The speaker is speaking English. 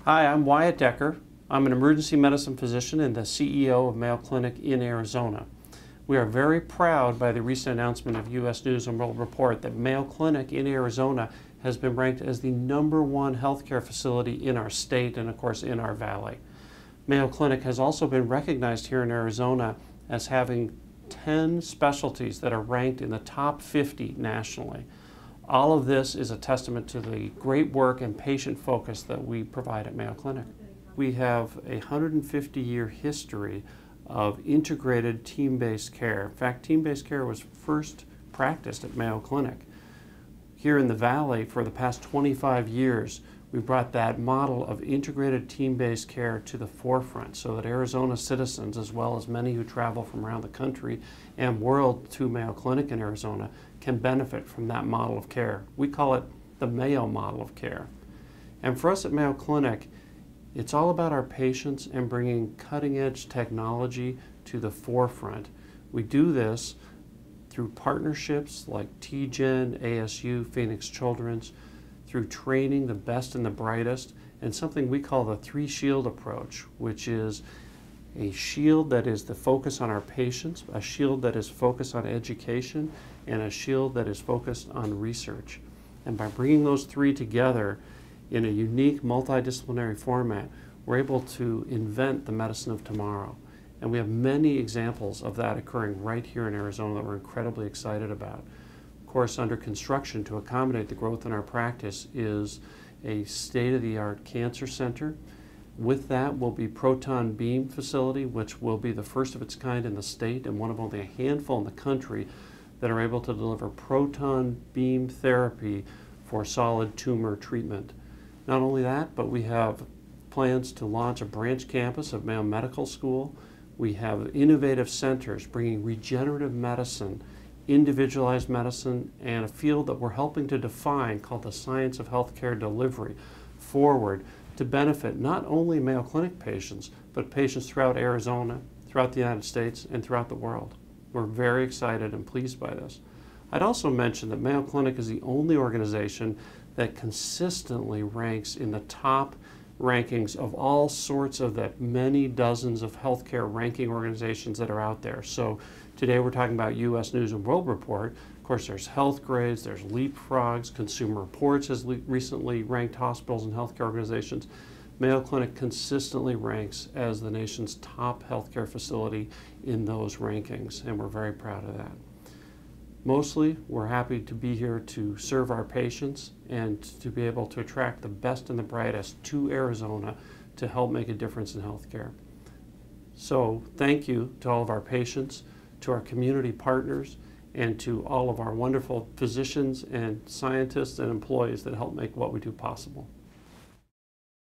Hi, I'm Wyatt Decker. I'm an emergency medicine physician and the CEO of Mayo Clinic in Arizona. We are very proud by the recent announcement of U.S. News & World Report that Mayo Clinic in Arizona has been ranked as the #1 healthcare facility in our state and, of course, in our valley. Mayo Clinic has also been recognized here in Arizona as having 10 specialties that are ranked in the top 50 nationally. All of this is a testament to the great work and patient focus that we provide at Mayo Clinic. We have a 150-year history of integrated team-based care. In fact, team-based care was first practiced at Mayo Clinic. Here in the Valley, for the past 25 years, we brought that model of integrated team-based care to the forefront so that Arizona citizens, as well as many who travel from around the country and world to Mayo Clinic in Arizona, can benefit from that model of care. We call it the Mayo model of care. And for us at Mayo Clinic, it's all about our patients and bringing cutting-edge technology to the forefront. We do this through partnerships like TGen, ASU, Phoenix Children's, through training the best and the brightest, and something we call the 3-shield approach, which is a shield that is the focus on our patients, a shield that is focused on education, and a shield that is focused on research. And by bringing those three together in a unique multidisciplinary format, we're able to invent the medicine of tomorrow. And we have many examples of that occurring right here in Arizona that we're incredibly excited about. Of course, under construction to accommodate the growth in our practice is a state-of-the-art cancer center. With that will be proton beam facility, which will be the first of its kind in the state and one of only a handful in the country that are able to deliver proton beam therapy for solid tumor treatment. Not only that, but we have plans to launch a branch campus of Mayo Medical School. We have innovative centers bringing regenerative medicine, individualized medicine, and a field that we're helping to define called the science of healthcare delivery forward to benefit not only Mayo Clinic patients, but patients throughout Arizona, throughout the United States, and throughout the world. We're very excited and pleased by this. I'd also mention that Mayo Clinic is the only organization that consistently ranks in the top rankings of all sorts of the many dozens of healthcare ranking organizations that are out there. So today we're talking about U.S. News & World Report. Of course, there's Healthgrades, there's Leapfrogs, Consumer Reports has recently ranked hospitals and healthcare organizations. Mayo Clinic consistently ranks as the nation's top healthcare facility in those rankings, and we're very proud of that. Mostly, we're happy to be here to serve our patients and to be able to attract the best and the brightest to Arizona to help make a difference in healthcare. So thank you to all of our patients, to our community partners, and to all of our wonderful physicians and scientists and employees that help make what we do possible.